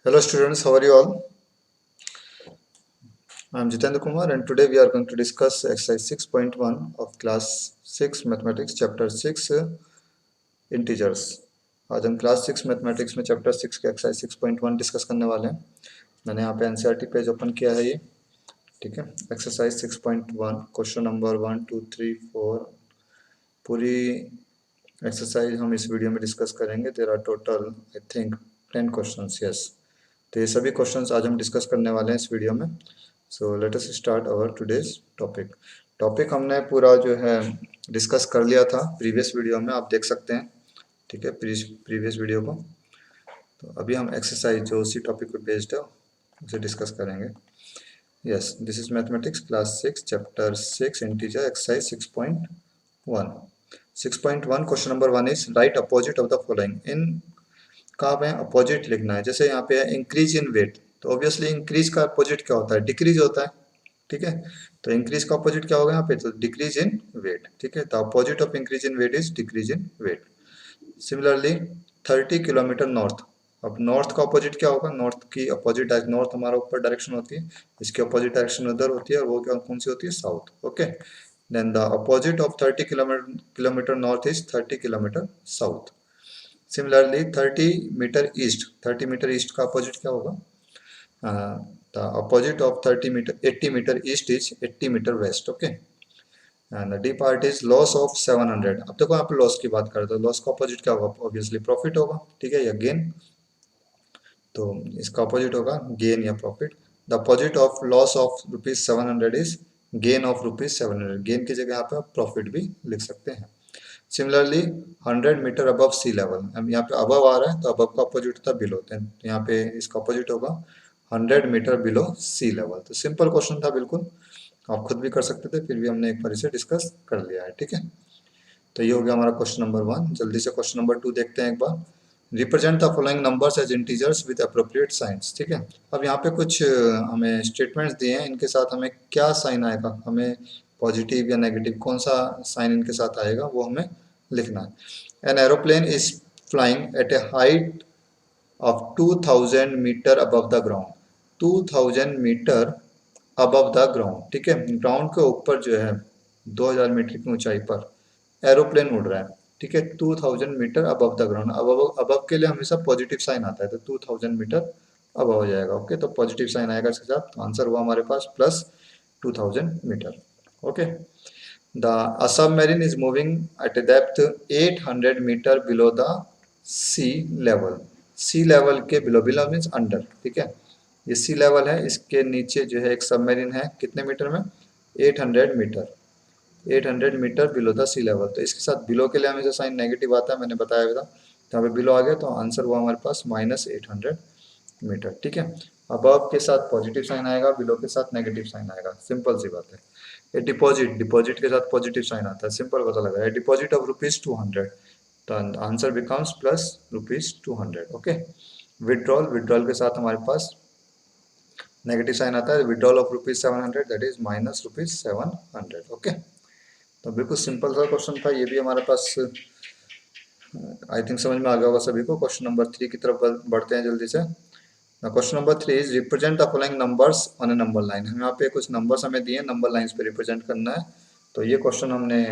Hello students, how are you all? I am Jitendra Kumar and today we are going to discuss exercise 6.1 of class 6 mathematics chapter 6 integers. आज हम class 6 mathematics में chapter 6 के exercise 6.1 discuss करने वाले हैं। मैंने यहाँ पे एनसीईआरटी पेज ओपन किया है ये, ठीक है। एक्सरसाइज 6.1 क्वेश्चन नंबर 1 2 3 4 पूरी एक्सरसाइज हम इस वीडियो में डिस्कस करेंगे। There are total I think 10 questions, yes. तो ये सभी क्वेश्चंस आज हम डिस्कस करने वाले हैं इस वीडियो में। So let us start our today's topic हमने पूरा जो है डिस्कस कर लिया था प्रीवियस वीडियो में, आप देख सकते हैं, ठीक है, प्रीवियस वीडियो को। तो अभी हम एक्सरसाइज जो उसी टॉपिक पे बेस्ड है उसे डिस्कस करेंगे। Yes, this is mathematics class 6 chapter 6 integer exercise 6.1। 6.1 question number 1 is write opposite of the following. इन का हमें अपोजिट लिखना है। जैसे यहाँ पे है इंक्रीज इन वेट, तो ऑब्वियसली इंक्रीज का अपोजिट क्या होता है? डिक्रीज होता है, ठीक है। तो इंक्रीज का अपोजिट क्या होगा यहाँ पे? तो डिक्रीज इन वेट, ठीक है। तो opposite of increase in weight is decrease in weight. Similarly 30 kilometre north. अब नॉर्थ का अपोजिट क्या होगा? नॉर्थ की अपोजिट, नॉर्थ हमारा ऊपर डायरेक्शन होती है, इसकी अपोजिट डायरेक्शन उधर होती है, और वो क्या कौन सी होती है? South, okay. Then the opposite of 30 kilometre north is 30 kilometre south. Similarly 30 metre east, 30 metre east का अपोजिट क्या होगा? The opposite of 30 metre 80 metre east is 80 metre west, okay. And D part is loss of 700। अब देखो यहाँ पे loss की बात करते हैं, लॉस का अपोजिट क्या होगा? ऑब्वियसली प्रॉफिट होगा, ठीक है, या गेन। तो इसका अपोजिट होगा गेन या profit. The opposite of loss of ₹700 is gain of ₹700। Gain की जगह यहाँ पे आप प्रॉफिट भी लिख सकते हैं। Similarly 100 metre above sea level, अब यहाँ पे अबव आ रहा है तो अबव का अपोजिट होता है बिलो, तो यहाँ पे इसका अपोजिट होगा 100 मीटर बिलो सी लेवल। तो सिंपल क्वेश्चन था बिल्कुल, आप खुद भी कर सकते थे, फिर भी हमने एक बार इसे डिस्कस कर लिया है, ठीक है। तो ये हो गया हमारा क्वेश्चन नंबर 1। जल्दी से क्वेश्चन नंबर 2 देखते हैं एक बार। Represent the following numbers as integers with appropriate signs, ठीक है। अब यहाँ पे कुछ हमें स्टेटमेंट्स दिए हैं, इनके साथ हमें क्या साइन आएगा, हमें पॉजिटिव या नेगेटिव कौन सा साइन इनके साथ आएगा वो हमें लिखना है। An aeroplane is flying at a height of 2000 metre above the ground. 2000 metre above the ground, ठीक है। ग्राउंड के ऊपर जो है 2000 मीटर की ऊंचाई पर एरोप्लेन उड़ रहा है, ठीक है। 2000 metre above the ground, above above के लिए हमेशा पॉजिटिव साइन आता है, तो 2000 मीटर अबव हो जाएगा, ओके। तो पॉजिटिव साइन आएगा इसके साथ, तो आंसर हुआ हमारे पास plus 2000 metre, okay. The submarine is moving at a depth 800 metre below the sea level. Sea level के बिलो, बिलो मीन्स अंडर, ठीक है। ये सी लेवल है, इसके नीचे जो है एक सबमरीन है, कितने मीटर में? 800 metre, 800 metre below the sea level. तो इसके साथ बिलो के लिए हमेशा साइन नेगेटिव आता है, मैंने बताया था। तो यहाँ पे बिलो आ गया, तो आंसर हुआ हमारे पास -800 मीटर, ठीक है। अबव के साथ पॉजिटिव साइन आएगा, बिलो के साथ नेगेटिव साइन आएगा, सिंपल सी बात है। ये डिपॉजिट, डिपॉजिट के साथ पॉजिटिव साइन आता है, सिंपल पता लगा है। डिपॉजिट ऑफ ₹200, तो answer becomes plus ₹200, okay. Withdrawal, withdrawal के साथ हमारे पास नेगेटिव साइन आता है, withdrawal of ₹700 that is -700, okay. तो बिल्कुल सिंपल सा क्वेश्चन था ये भी हमारे पास, आई थिंक समझ में आ गया होगा सभी को। क्वेश्चन नंबर 3 की तरफ बढ़ते हैं जल्दी से। Question number 3 is represent the following numbers on A number line. हम यहाँ पे कुछ नंबर्स हमें दिए, नंबर लाइंस पे रिप्रेजेंट करना है। तो ये क्वेश्चन हमने,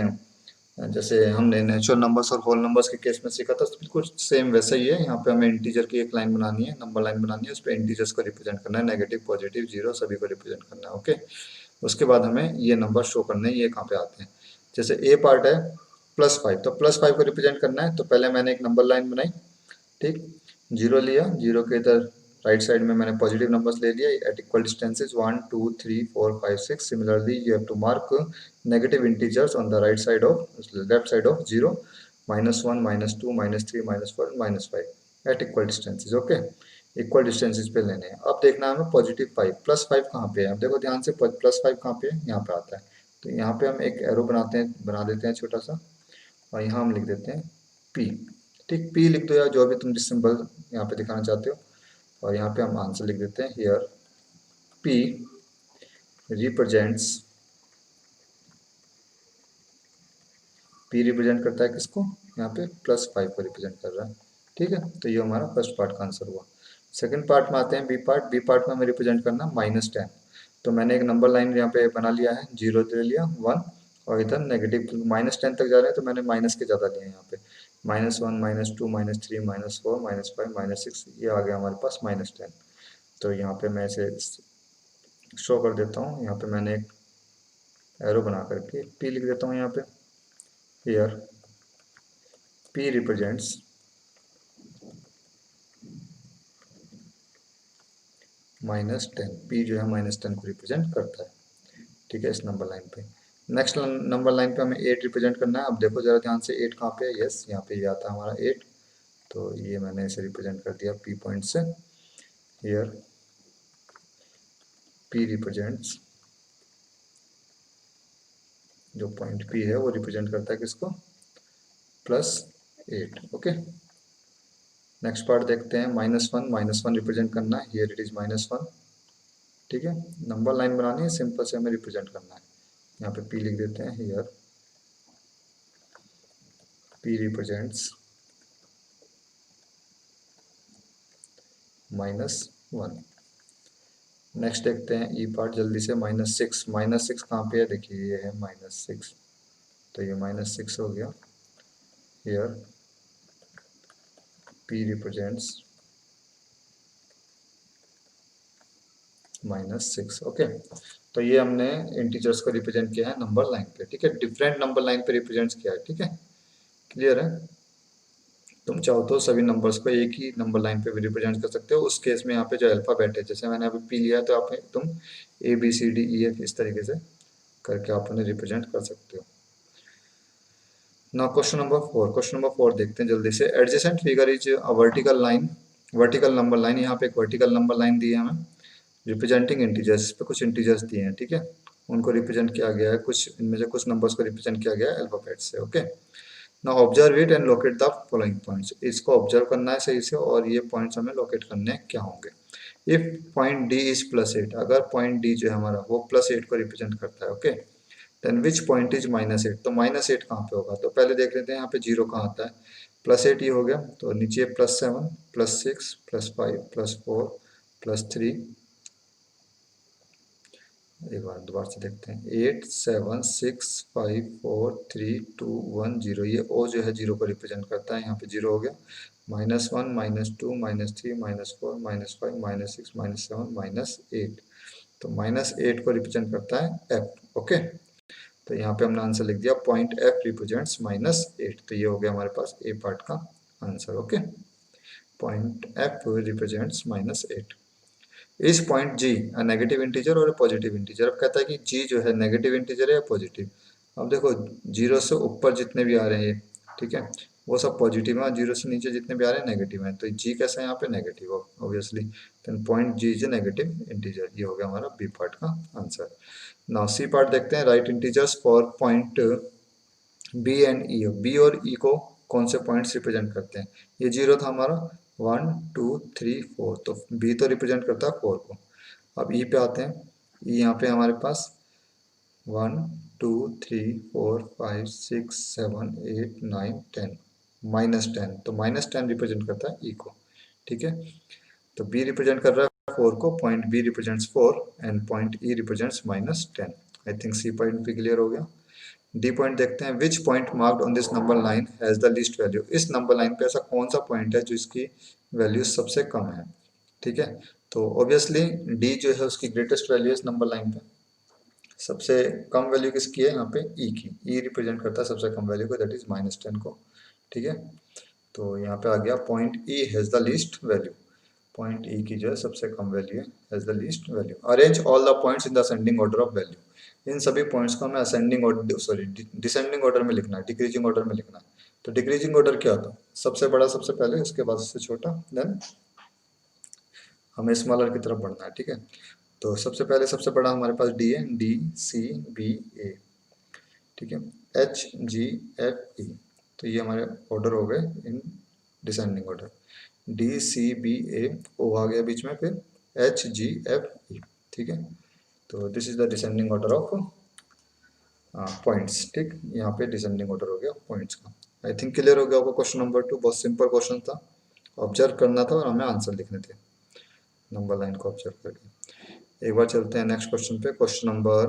जैसे हमने नेचुरल नंबर्स और होल नंबर्स के केस में सीखा था, बिल्कुल सेम वैसा ही है। यहाँ पे हमें इंटीजर की एक लाइन बनानी है, नंबर लाइन बनानी है, उस पर इंटीजर्स को रिप्रेजेंट करना है, नेगेटिव पॉजिटिव जीरो सभी को रिप्रेजेंट करना है, ओके। उसके बाद हमें ये नंबर शो करने हैं, ये कहाँ पे आते हैं। जैसे ए पार्ट है +5, तो +5 को रिप्रेजेंट करना है, तो पहले मैंने एक नंबर लाइन बनाई, ठीक। जीरो लिया, जीरो के इधर राइट साइड में मैंने पॉजिटिव नंबर्स ले लिया at equal distances 1 2 3 4 5 6। Similarly you have to mark negative integers on the right side of, left side of zero, -1 -2 -3 -4 -5 at equal distances, okay. Equal distances पे लेने हैं। अब देखना है हमें पॉजिटिव 5, +5 कहाँ पे है? अब देखो ध्यान से, +5 कहाँ पे है? यहाँ पे आता है। तो यहाँ पे हम एक एरो बनाते हैं, बना देते हैं छोटा सा, और यहाँ हम लिख देते हैं P, ठीक। P लिख दो या जो भी तुम जिस सिंबल यहाँ पे दिखाना चाहते हो, और यहाँ पे हम आंसर लिख देते हैं here P represents, P represent करता है किसको? यहाँ पे +5 को रिप्रेजेंट कर रहा है, ठीक है। तो ये हमारा फर्स्ट पार्ट का आंसर हुआ। सेकंड पार्ट में आते हैं, बी पार्ट में हमें रिप्रेजेंट करना -10। तो मैंने एक नंबर लाइन यहाँ पे बना लिया है, 0 ले लिया, 1, और इधर नेगेटिव -10 तक जा रहे हैं तो मैंने माइनस के ज़्यादा लिए यहाँ पे, -1, -2, -3, -4, -5, -6, ये आ गया हमारे पास -10। तो यहाँ पे मैं इसे शो कर देता हूँ, यहाँ पे मैंने एक एरो बना करके P लिख देता हूँ यहाँ पे। हियर P रिप्रेजेंट्स -10, P जो है -10 को रिप्रेजेंट करता है, ठीक है, इस नंबर लाइन पे। नेक्स्ट नंबर लाइन पे हमें 8 रिप्रेजेंट करना है। अब देखो जरा ध्यान से, 8 कहाँ पे है, यस यहाँ पे ये आता है हमारा 8। तो ये मैंने इसे रिप्रेजेंट कर दिया P पॉइंट से। हियर P रिप्रेजेंट्स, जो पॉइंट P है वो रिप्रेजेंट करता है किसको, +8। ओके, नेक्स्ट पार्ट देखते हैं, -1 रिप्रेजेंट करना है, हियर इट इज -1, ठीक है। नंबर लाइन बनानी है, सिंपल से हमें रिप्रेजेंट करना है। यहाँ पे P लिख देते हैं, हियर P रिप्रेजेंट्स -1। नेक्स्ट देखते हैं ई पार्ट जल्दी से, -6 कहाँ पे है, देखिए ये है -6, तो ये -6 हो गया। Here P represents -6। ओके, तो ये हमने इंटीजर्स को रिप्रेजेंट किया है नंबर लाइन पे, ठीक है, डिफरेंट नंबर लाइन पे रिप्रेजेंट किया है, ठीक है, क्लियर है। तुम चाहो तो सभी नंबर्स को एक ही नंबर लाइन पे भी रिप्रेजेंट कर सकते हो। उस केस में यहाँ पे जो अल्फाबेट है, जैसे मैंने अभी पी लिया, तो आप तुम ABCDEF इस तरीके से करके आप उन्हें रिप्रेजेंट कर सकते हो। ना क्वेश्चन नंबर 4 देखते हैं जल्दी से। Adjacent figure is a vertical line, vertical number line, यहाँ पे एक वर्टिकल नंबर लाइन दी है हमें, रिप्रेजेंटिंग इंटीजर्स, पे कुछ इंटीजर्स दिए हैं, ठीक है, उनको रिप्रेजेंट किया गया है, कुछ इनमें से कुछ नंबर्स को रिप्रेजेंट किया गया है अल्फाबेट से। Okay, now observe it and locate the following points, इसको ऑब्जर्व करना है सही से, और ये पॉइंट्स हमें लोकेट करने क्या होंगे। इफ पॉइंट डी इज +8, अगर पॉइंट डी जो है हमारा वो +8 को रिप्रेजेंट करता है, okay, then which point is -8, तो -8 कहाँ पे होगा, तो पहले देख लेते हैं यहाँ पे 0 कहाँ आता है, +8 ये हो गया, तो नीचे +7, +6, +5, +4, +3, एक बार दोबारा से देखते हैं, 8, 7, 6, 5, 4, 3, 2, 1, 0, ये ओ जो है 0 को रिप्रेजेंट करता है, यहाँ पे 0 हो गया, -1, -2, -3, -4, -5, -6, -7, -8, तो -8 को रिप्रेजेंट करता है F। ओके, तो यहाँ पे हमने आंसर लिख दिया, पॉइंट F रिप्रेजेंट्स -8, तो ये हो गया हमारे पास ए पार्ट का answer. Okay, point F represents -8। इस पॉइंट G नेगेटिव इंटीजर और पॉजिटिव इंटीजर, अब कहता है कि G जो है नेगेटिव इंटीजर है या पॉजिटिव। अब देखो 0 से ऊपर जितने भी आ रहे हैं, ठीक है, वो सब पॉजिटिव है, 0 से नीचे जितने भी आ रहे हैं नेगेटिव हैं, तो G कैसा है यहाँ पे, negative obviously, then point G is negative integer, ये हो गया हमारा बी पार्ट का आंसर। नाउ सी पार्ट देखते हैं, write integers for point B and E, B और ई को कौन से पॉइंट्स रिप्रेजेंट करते हैं, ये 0 था हमारा, 1, 2, 3, 4, तो बी तो रिप्रेजेंट करता है 4 को। अब ई पे आते हैं, ई यहाँ पे हमारे पास 1, 2, 3, 4, 5, 6, 7, 8, 9, 10, -10, तो -10 रिप्रेजेंट करता है ई को, ठीक है, तो बी रिप्रेजेंट कर रहा है 4 को, point B represents 4 and point E represents -10। I think C point भी क्लियर हो गया। डी पॉइंट देखते हैं, which point marked on this number line has the least value, इस नंबर लाइन पे ऐसा कौन सा पॉइंट है जो इसकी वैल्यू सबसे कम है, ठीक है, तो ऑब्वियसली डी जो है उसकी ग्रेटेस्ट वैल्यू इस नंबर लाइन पे, सबसे कम वैल्यू किसकी है यहाँ पे, ई की, ई रिप्रेजेंट करता है सबसे कम वैल्यू को, दैट इज -10 को, ठीक है, तो यहाँ पे आ गया point E has the least value, point E की जो है सबसे कम वैल्यू है, has the least value. Arrange all the points in the ascending order of value, इन सभी पॉइंट्स को हमें ascending order, sorry descending order में लिखना है, डिक्रीजिंग ऑर्डर में लिखना है। तो डिक्रीजिंग ऑर्डर क्या होता है, सबसे बड़ा सबसे पहले, उसके बाद उससे छोटा, देन हमें स्मॉलर की तरफ बढ़ना है, ठीक है, तो सबसे पहले सबसे बड़ा हमारे पास डी है, डी, सी, बी, ए, ठीक है, एच, जी, एफ, ई, तो ये हमारे ऑर्डर हो गए in descending order, D, C, B, A, O आ गया बीच में, फिर एच, जी, एफ, ई, ठीक है, तो this is the descending order of points, ठीक, यहाँ पे डिसेंडिंग ऑर्डर हो गया पॉइंट्स का। आई थिंक क्लियर हो गया होगा। क्वेश्चन नंबर 2 बहुत सिंपल क्वेश्चन था, ऑब्जर्व करना था और हमें आंसर लिखने थे। नंबर लाइन को ऑब्जर्व करके। एक बार चलते हैं नेक्स्ट क्वेश्चन पे, क्वेश्चन नंबर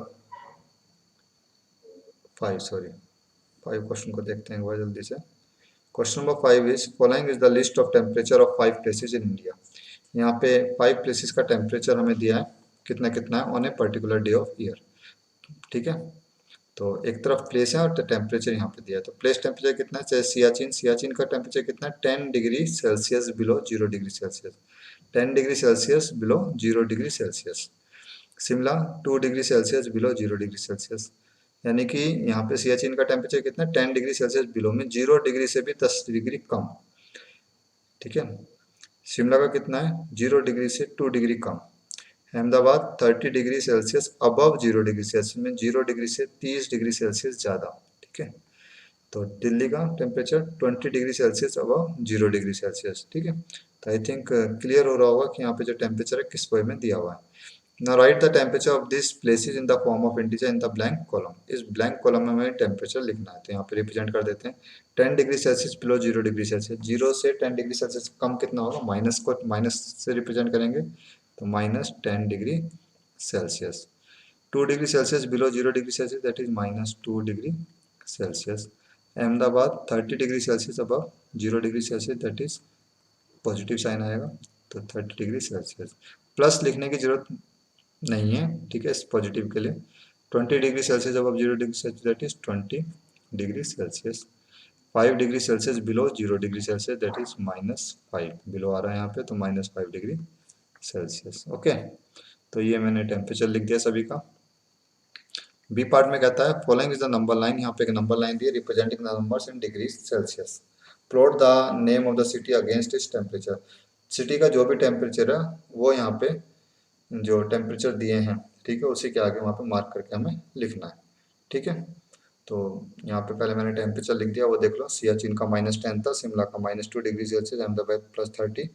5, सॉरी 5 क्वेश्चन को देखते हैं एक बार जल्दी से। Question number 5 is following is the list of temperature of 5 places in India. यहाँ पे 5 प्लेसेस का टेम्परेचर हमें दिया है, कितना कितना है on a particular day of year. ठीक है, तो एक तरफ प्लेस है और टेम्परेचर यहाँ पे दिया है। तो प्लेस टेम्परेचर कितना है, चाहे सियाचिन, सियाचिन का टेम्परेचर कितना है 10 degree Celsius below 0 degree Celsius, 10 degree Celsius below 0 degree Celsius. Shimla 2 degree Celsius below 0 degree Celsius, यानी कि यहाँ पे सियाचिन का टेम्परेचर कितना है 10 डिग्री सेल्सियस बिलो में 0 डिग्री से भी 10 डिग्री कम। ठीक है, शिमला का कितना है 0 डिग्री से 2 डिग्री कम। Ahmedabad 30 degree Celsius above 0 degree Celsius में 0 डिग्री से 30 डिग्री सेल्सियस ज़्यादा। ठीक है, तो दिल्ली का temperature 20 degree Celsius above 0 degree Celsius. ठीक है, तो आई थिंक क्लियर हो रहा होगा कि यहाँ पे जो टेम्परेचर है किस वे में दिया हुआ है। Now write the temperature of these places in the form of integer in the blank column। इस blank column में हमें टेम्परेचर लिखना है, तो यहाँ पे रिप्रेजेंट कर देते हैं 10 degree Celsius below 0 degree Celsius. 0 से 10 डिग्री सेल्सियस कम कितना होगा, माइनस को माइनस से रिप्रेजेंट करेंगे, तो minus 10 degree Celsius. 2 degree Celsius below 0 degree Celsius, that is minus 2 degree Celsius. Ahmedabad 30 degree Celsius above 0 degree Celsius, that is positive sign आएगा, तो 30 degree Celsius. Plus लिखने की जरूरत नहीं है, ठीक है, इस पॉजिटिव के लिए। 20 डिग्री सेल्सियस अब 0 degree Celsius, that is 20 degree Celsius. 5 degree Celsius below 0 degree Celsius, that is -5 below आ रहा है यहाँ पे, तो -5 डिग्री सेल्सियस। ओके, तो ये मैंने टेम्परेचर लिख दिया सभी का। बी पार्ट में कहता है following is the number line, यहाँ पे एक नंबर लाइन दी है representing the numbers in degree Celsius. Plot the name of the city against its temperature. City का जो भी टेम्परेचर है वो यहाँ पे जो टेम्परेचर दिए हैं, ठीक है, उसी के आगे वहाँ पे मार्क करके हमें लिखना है। ठीक है, तो यहाँ पे पहले मैंने टेम्परेचर लिख दिया, वो देख लो। सियाचिन का -10 था, शिमला का -2 degree Celsius, Ahmedabad +30,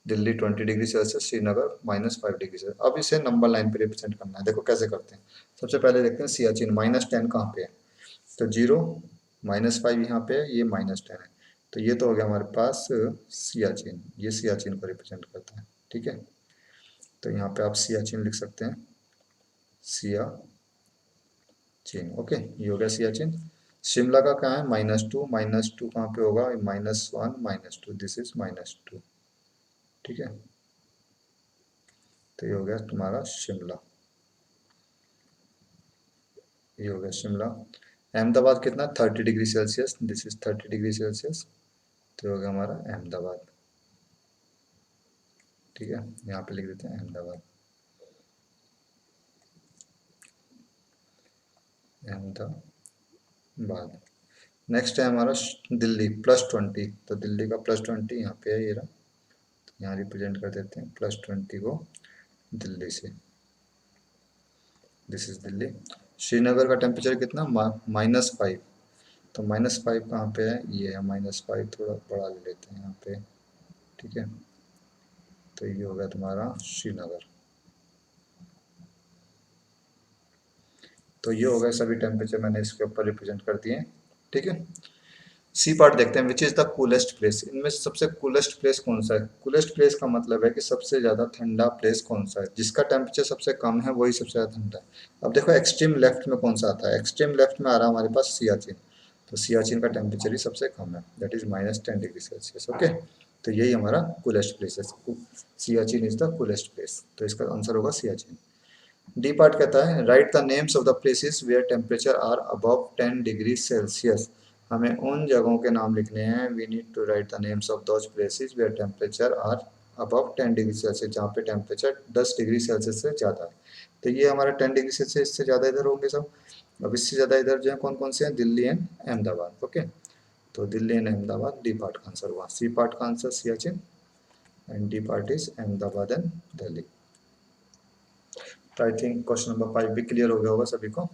Delhi 20 degree Celsius, Srinagar -5 degree Celsius. अब इसे नंबर लाइन पे रिप्रेजेंट करना है, देखो कैसे करते हैं। सबसे पहले देखते हैं सियाचिन -10 कहाँ पे है, तो 0 -5 यहाँ पे है, ये -10 है, तो ये तो हो गया हमारे पास सियाचिन, ये सियाचिन को रिप्रेजेंट करता है। ठीक है, तो यहाँ पे आप सियाचिन लिख सकते हैं, सियाचिन। ओके, ये हो गया सियाचिन। शिमला का क्या है -2, -2 कहाँ पे होगा, -1 -2, दिस इज -2। ठीक है, तो ये हो गया तुम्हारा शिमला, ये हो गया शिमला। अहमदाबाद कितना 30 degree Celsius, this is 30 degree Celsius, तो हो गया हमारा अहमदाबाद। ठीक है, यहाँ पे लिख देते हैं अहमदाबाद, अहमदाबाद। नेक्स्ट है हमारा दिल्ली +20, तो दिल्ली का +20 यहाँ पे है, ये रहा, यहाँ रिप्रेजेंट कर देते हैं +20 को दिल्ली से, दिस इज दिल्ली। श्रीनगर का टेम्परेचर कितना -5, तो -5 कहाँ पे है, ये है -5, थोड़ा बड़ा ले लेते हैं यहाँ पे। ठीक है, तो ये हो गया तुम्हारा श्रीनगर। तो ये हो गए सभी टेम्परेचर, मैंने इसके ऊपर रिप्रेजेंट कर दिए। ठीक है, सी पार्ट देखते हैं, which is the coolest place. इनमें से सबसे कूलेस्ट प्लेस कौन सा है। कूलेस्ट प्लेस का मतलब है कि सबसे ज्यादा ठंडा प्लेस कौन सा है, जिसका टेम्परेचर सबसे कम है वही सबसे ज्यादा ठंडा है। अब देखो एक्सट्रीम लेफ्ट में कौन सा आता है, एक्सट्रीम लेफ्ट में आ रहा है हमारे पास सियाचिन, तो सियाचिन का टेम्परेचर ही सबसे कम है, that is -10 degree Celsius. Okay, तो यही हमारा कूलेस्ट प्लेस है, Siachen is the coolest place, तो इसका आंसर होगा सियाचिन। डी पार्ट कहता है write the names of the places where temperature are above 10 degree Celsius. हमें उन जगहों के नाम लिखने हैं, we need to write the names of those places where temperature are above 10 degree Celsius, जहाँ पे टेम्परेचर 10 डिग्री सेल्सियस से ज़्यादा है। तो ये हमारा 10 डिग्री सेल्सियस से ज़्यादा इधर होंगे सब। अब इससे ज़्यादा इधर जो है कौन कौन से हैं, दिल्ली एंड अहमदाबाद। ओके, तो Delhi and Ahmedabad D part का आंसर हुआ। सी पार्ट का answer Siachen and D part is Ahmedabad and Delhi. तो आई थिंक क्वेश्चन नंबर 5 भी क्लियर हो गया होगा सभी को।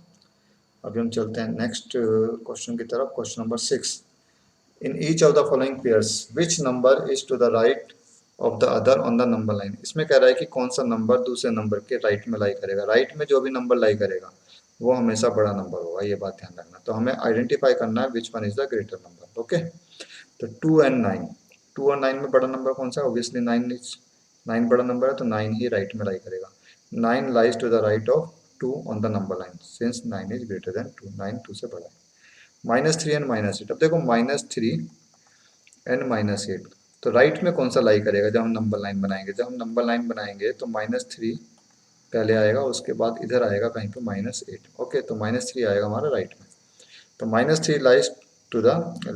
अभी हम चलते हैं नेक्स्ट क्वेश्चन की तरफ, question number 6। In each of the following pairs which number is to the right of the other on the number line. इसमें कह रहा है कि कौन सा नंबर दूसरे नंबर के राइट में लाई करेगा। राइट में जो भी नंबर लाई करेगा वो हमेशा बड़ा नंबर होगा, ये बात ध्यान रखना। तो हमें आइडेंटिफाई करना है which one is the greater number. Okay, तो 2 एंड 9, 2 और 9 में बड़ा नंबर कौन सा, ऑब्वियसली 9 इज 9 बड़ा नंबर है तो 9 ही राइट में लाई करेगा। 9 lies to the right of 2 on the number line since 9 is greater than 2, 9 2 से बड़ा है। -3 एंड -8, अब देखो -3 एंड -8, तो राइट में कौन सा लाई करेगा जब हम नंबर लाइन बनाएंगे? जब हम नंबर लाइन बनाएंगे तो -3 पहले आएगा, उसके बाद इधर आएगा कहीं पे -8। ओके, तो -3 आएगा हमारा राइट में, तो -3 lies to the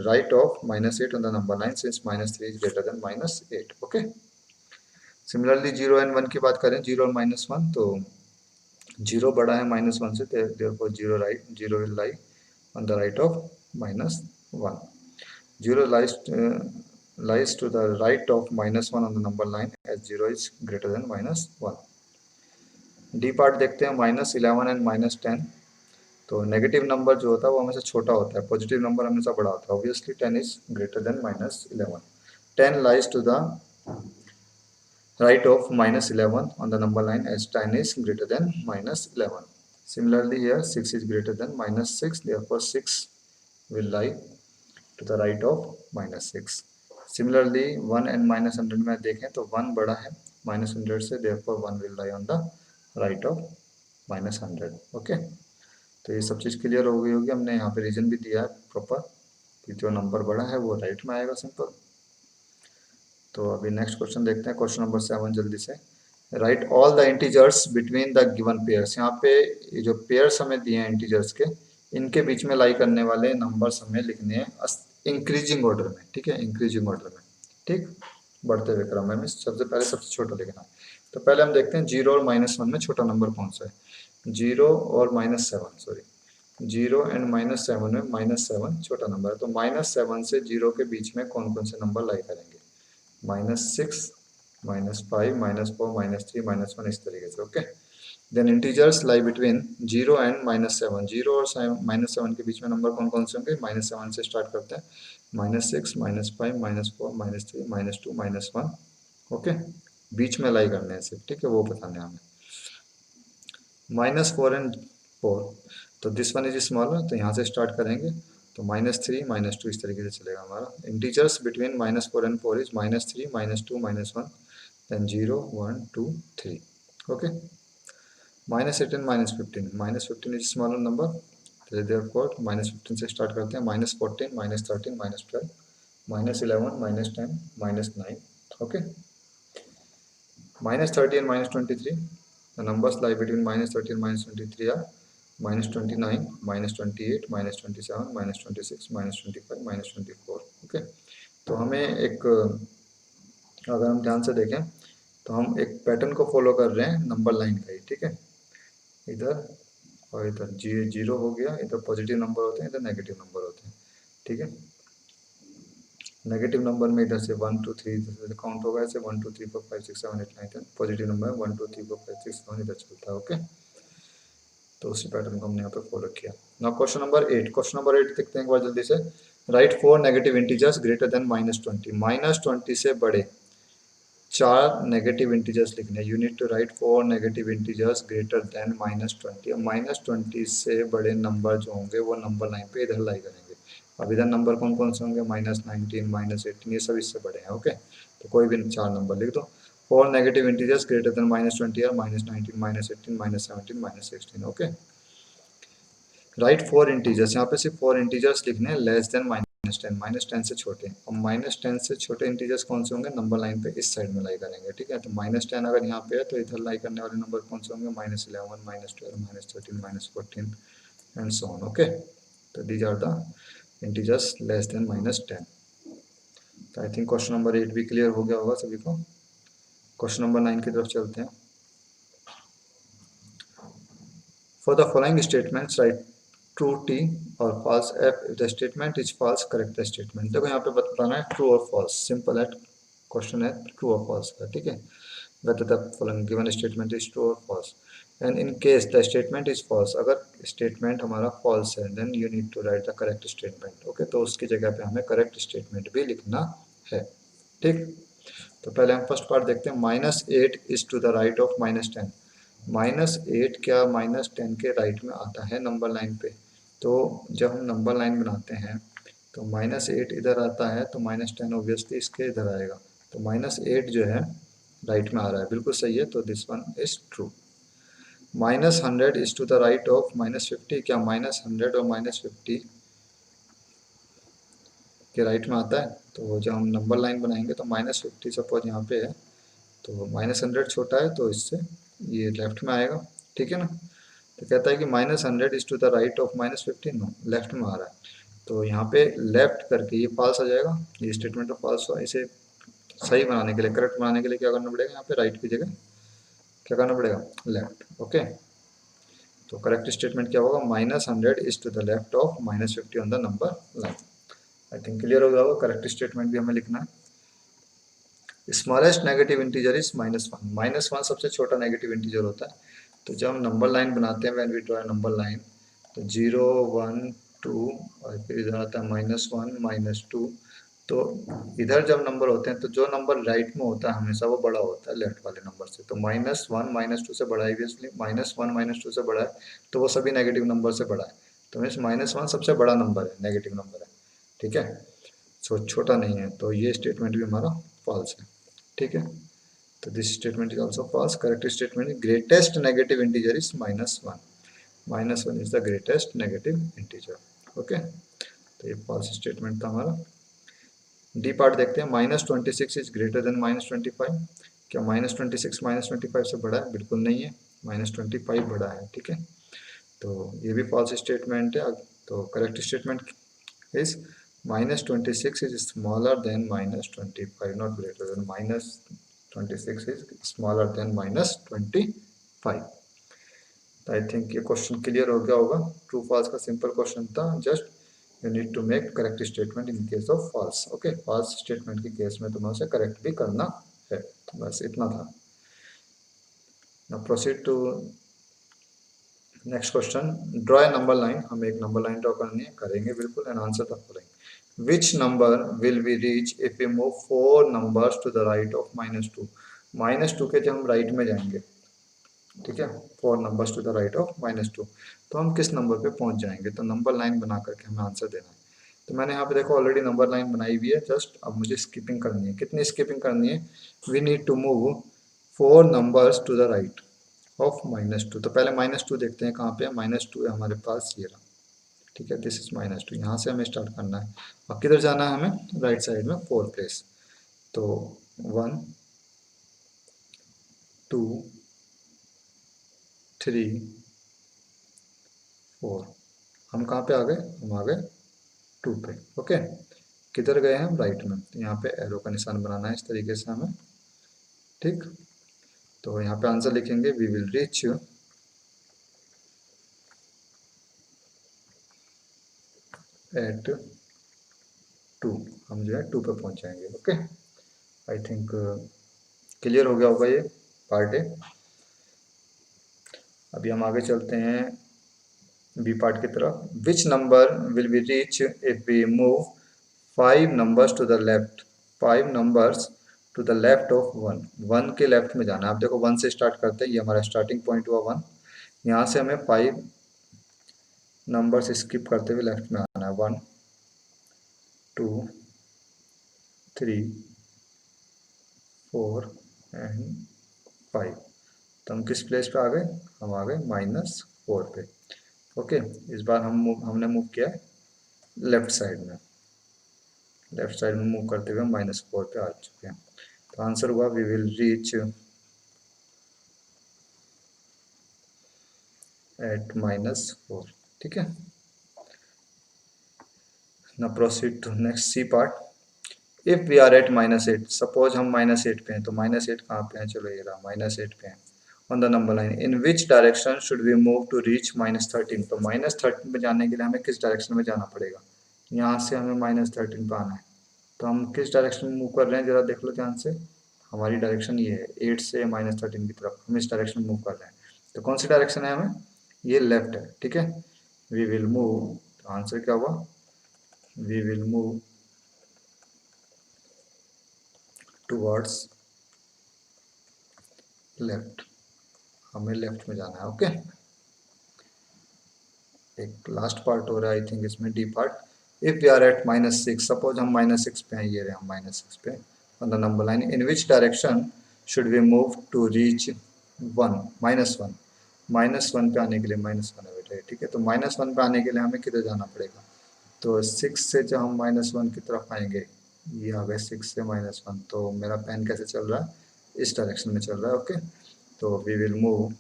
right of -8 on the number line since -3 is greater than -8। Okay, similarly 0 and 1 की बात करें, 0 और -1, तो 0 बड़ा है -1 से, therefore 0 right, 0 will lie on the right of -1. 0 lies to the right of -1 on the number line as 0 is greater than -1. D part देखते हैं, -11 एंड -10, तो नेगेटिव नंबर जो होता है वो हमेशा छोटा होता है, पॉजिटिव नंबर हमेशा बड़ा होता है। Obviously 10 is greater than -11। 10 lies to the right of -11 on the number line as 10 is greater than -11. Similarly here 6 is greater than -6, therefore 6 will lie to the right of -6. Similarly 1 and -100 में देखें तो 1 बड़ा है -100 से, therefore 1 will lie on the right of -100. Okay, तो ये सब चीज़ clear हो गई होगी। हमने यहाँ पे रीजन भी दिया है प्रॉपर कि जो नंबर बड़ा है वो राइट में आएगा, सिंपल। तो अभी नेक्स्ट क्वेश्चन देखते हैं, क्वेश्चन नंबर 7 जल्दी से। Right all the integers between the given pairs, यहाँ पे ये जो पेयर्स हमें दिए हैं इंटीजर्स के, इनके बीच में लाई करने वाले नंबर्स हमें लिखने हैं इंक्रीजिंग ऑर्डर में, ठीक है, इंक्रीजिंग ऑर्डर में, ठीक, बढ़ते हुए क्रम में सबसे पहले सबसे छोटा लिखना है। तो पहले हम देखते हैं 0 और -1 में छोटा नंबर कौन सा है। 0 और -7, सॉरी, 0 एंड -7 में -7 छोटा नंबर है, तो -7 से 0 के बीच में कौन कौन से नंबर लाई करेंगे? -6, -5, -4, -3, -1, इस तरीके से। Okay, then integers lie between 0 and -7, 0 और -7 के बीच में नंबर कौन कौन से होंगे? -7 से स्टार्ट करते हैं, -6, -5, -4, -3, -2, -1। ओके, बीच में लाई करने हैं सिर्फ, ठीक है, वो बताने हमें। -4 एंड 4, तो दिस वन इज स्मॉलर, तो यहाँ से स्टार्ट करेंगे, तो -3, -2 इस तरीके से चलेगा हमारा। Integers between -4 and 4 is -3, -2, -1, then 0, 1, 2, 3। Okay, -8 and -15, -15 is smaller number, therefore -15 से स्टार्ट करते हैं, -14, -13, -12, -11, -10, -9। Okay, -30 and -23, the numbers lie between -30 and -23 are -29, -28, -27, -26, -25, -24। Okay, तो हमें एक, अगर हम ध्यान से देखें तो हम एक पैटर्न को फॉलो कर रहे हैं नंबर लाइन का ही, ठीक है, इधर और इधर 0 हो गया, इधर पॉजिटिव नंबर होते हैं, इधर नेगेटिव नंबर होते हैं, ठीक है। नेगेटिव नंबर में इधर से 1 2 3 इधर से काउंट होगा, ऐसे 1 2 3 4 5 6 7 8 9 10। पॉजिटिव नंबर है 1 2 3 4 5 6 7 इधर चलता है। ओके, तो उसी पैटर्न को हमने यहाँ पे फॉलो किया। Now question number 8, question number 8 देखते हैं एक बार जल्दी से। Write 4 negative integers greater than -20, -20 से बड़े 4 नेगेटिव इंटीजर्स लिखने। You need to write 4 negative integers greater than -20। अब -20 से बड़े नंबर जो होंगे वो नंबर लाइन पे इधर लाई करेंगे। अब इधर नंबर कौन कौन से होंगे? -19, -18, ये सब इससे बड़े हैं। ओके, तो कोई भी 4 नंबर लिख दो। 4 negative integers greater than -20 are -19, -18, -17, -16। Okay, right 4 integers, यहाँ पे सिर्फ 4 इंटीजर्स लिखने हैं लेस देन -10, -10 से छोटे। और -10 से छोटे इंटीजर्स कौन से होंगे? नंबर लाइन पे इस साइड में लाई करेंगे, ठीक है। तो -10 अगर यहाँ पे है तो इधर लाई करने वाले नंबर कौन से होंगे? -11, -12, -13, -14 एंड सो ऑन। ओके, तो these are the integers less than -10। तो आई थिंक क्वेश्चन नंबर 8 भी क्लियर हो गया होगा सभी को। क्वेश्चन नंबर 9 की तरफ चलते हैं। For the following statements, write true T और false F. If the statement is false, correct the statement. देखो यहाँ पे बताना है true और false. Simple है, क्वेश्चन है true और false का, ठीक है। Whether the following given statement is true or false. And in case the statement is false, अगर statement हमारा false है, then you need to write the correct statement. Okay, तो उसकी जगह पे हमें correct statement भी लिखना है, ठीक। तो पहले हम फर्स्ट पार्ट देखते हैं। -8 is to the right of -10। -8 क्या -10 के राइट में आता है नंबर लाइन पे? तो जब हम नंबर लाइन बनाते हैं तो -8 इधर आता है, तो -10 ऑब्वियसली इसके इधर आएगा। तो -8 जो है राइट में आ रहा है, बिल्कुल सही है, तो this one is true. -100 is to the right of -50, क्या -100 और -50 के राइट में आता है? तो जब हम नंबर लाइन बनाएंगे तो -50 सपोज यहाँ पे है, तो -100 छोटा है तो इससे ये लेफ्ट में आएगा, ठीक है ना। तो कहता है कि -100 is to the right of -50, no, left में आ रहा है, तो यहाँ पे लेफ्ट करके ये फॉल्स आ जाएगा, ये स्टेटमेंट ऑफ फॉल्स हुआ। इसे सही बनाने के लिए, करेक्ट बनाने के लिए क्या करना पड़ेगा, यहाँ पे राइट की जगह क्या करना पड़ेगा, लेफ्ट। ओके, तो करेक्ट स्टेटमेंट क्या होगा, -100 is to the left of -50 on the number line. I think clear हो गया होगा। करेक्ट स्टेटमेंट भी हमें लिखना है। स्मॉलेस्ट नेगेटिव इंटीजर इज -1, -1 सबसे छोटा नेगेटिव इंटीजर होता है। तो जब हम नंबर लाइन बनाते हैं, when we draw number line, तो 0 1 2 और फिर इधर आता है -1 -2। तो इधर जब नंबर होते हैं तो जो नंबर राइट में होता है हमेशा वो बड़ा होता है लेफ्ट वाले नंबर से। तो -1 -2 से बड़ा है, ऑब्वियसली -1 -2 से बड़ा है, तो वो सभी नेगेटिव नंबर से बड़ा है। तो मीन्स -1 सबसे बड़ा नंबर है, नेगेटिव नंबर है, ठीक है, सो छोटा नहीं है। तो ये स्टेटमेंट भी हमारा फॉल्स है, ठीक है। तो this statement is also false. Correct statement, greatest negative integer is -1, -1 is the greatest negative integer. Okay, तो ये फॉल्स स्टेटमेंट था हमारा। डी पार्ट देखते हैं। -26 इज ग्रेटर देन -25, क्या -26 -25 से बड़ा है? बिल्कुल नहीं है, -25 बड़ा है, ठीक है। तो ये भी फॉल्स स्टेटमेंट है। तो correct statement is -26 is smaller than -25, not greater than. -26 is smaller than -25। I think ये क्वेश्चन क्लियर हो गया होगा। ट्रू फॉल्स का सिंपल क्वेश्चन था, just you need to make correct statement in case of false. Okay, false statement के case में तुम्हें उसे करेक्ट भी करना है, बस इतना था। Now proceed to next question. Draw a number line, हमें एक नंबर लाइन ड्रॉ करनी है, करेंगे बिल्कुल, and answer the following. Which number will we reach if we move 4 numbers to the right of -2? -2 के जब हम राइट में जाएंगे, ठीक है, 4 numbers to the right of -2, तो हम किस नंबर पे पहुंच जाएंगे? तो नंबर लाइन बना करके हमें आंसर देना है। तो मैंने यहाँ पे देखो ऑलरेडी नंबर लाइन बनाई हुई है, जस्ट अब मुझे स्किपिंग करनी है। कितनी स्किपिंग करनी है? We need to move 4 numbers to the right of -2। तो पहले -2 देखते हैं कहाँ पे है। -2 है हमारे पास, ये रहा, ठीक है, दिस इज -2। यहाँ से हमें स्टार्ट करना है। अब किधर जाना है हमें? राइट साइड में 4 प्लेस। तो 1 2 3 4, हम कहाँ पे आ गए? हम आ गए 2 पे। ओके, किधर गए हैं हम? राइट में। तो यहाँ पे एरो का निशान बनाना है इस तरीके से हमें, ठीक। तो यहाँ पे आंसर लिखेंगे, वी विल रीच एट 2, हम जो है 2 पे पहुँच जाएंगे। ओके, आई थिंक क्लियर हो गया होगा ये पार्ट ए। अभी हम आगे चलते हैं बी पार्ट की तरफ। Which number will be reach if we move 5 numbers to the left, 5 numbers to the left of 1, 1 के लेफ्ट में जाना है। आप देखो 1 से स्टार्ट करते हैं, ये हमारा स्टार्टिंग पॉइंट हुआ 1, यहाँ से हमें 5 नंबर्स स्किप करते हुए लेफ्ट में आना है। 1 2 3 4 एंड 5। तो हम किस प्लेस पे आ गए? हम आ गए -4 पे। ओके, इस बार हमने मूव किया है लेफ्ट साइड में, लेफ्ट साइड में मूव करते हुए हम -4 पे आ चुके हैं। तो आंसर हुआ वी विल रीच एट -4, ठीक है। Now proceed to next C part. If we are at -8, suppose हम -8 पे हैं, तो -8 कहाँ पे है? चलो ये रहा, -8 पे है on the number line. In which direction should we move to reach -13? तो -13 पे जाने के लिए हमें किस डायरेक्शन में जाना पड़ेगा? यहाँ से हमें -13 पे आना है। तो हम किस डायरेक्शन में मूव कर रहे हैं, जरा देख लो ध्यान से। हमारी डायरेक्शन ये है, 8 से -13 की तरफ हम इस डायरेक्शन में मूव कर रहे हैं। तो कौन सी डायरेक्शन है हमें? ये लेफ्ट है, ठीक है। वी विल मूव, तो आंसर क्या हुआ? We will move towards left, हमें लेफ्ट में जाना है। ओके, एक लास्ट पार्ट हो रहा है आई थिंक इसमें, D part. If we are at -6, suppose हम -6 पे हैं, ये रहे हम -6 पे on the number line. In which direction should we move to reach 1 -1? -1 पे आने के लिए -1 है बेटा, ठीक है। तो -1 पे आने के लिए हमें किधर जाना पड़ेगा? तो 6 से जब हम -1 की तरफ आएंगे, ये आ गए 6 से -1, तो मेरा पेन कैसे चल रहा है? इस डायरेक्शन में चल रहा है, ओके। तो we will move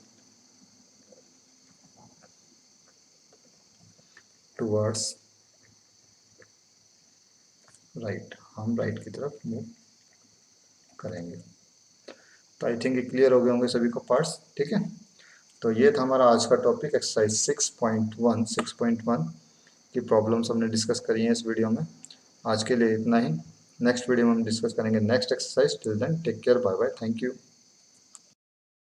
towards right, हम राइट की तरफ मूव करेंगे। तो आई थिंक ये क्लियर हो गए होंगे सभी को पार्ट्स, ठीक है। तो ये था हमारा आज का टॉपिक एक्सरसाइज 6.1 की प्रॉब्लम्स हमने डिस्कस करी हैं इस वीडियो में। आज के लिए इतना ही। नेक्स्ट वीडियो में हम डिस्कस करेंगे next exercise. Till then take care, bye bye, thank you.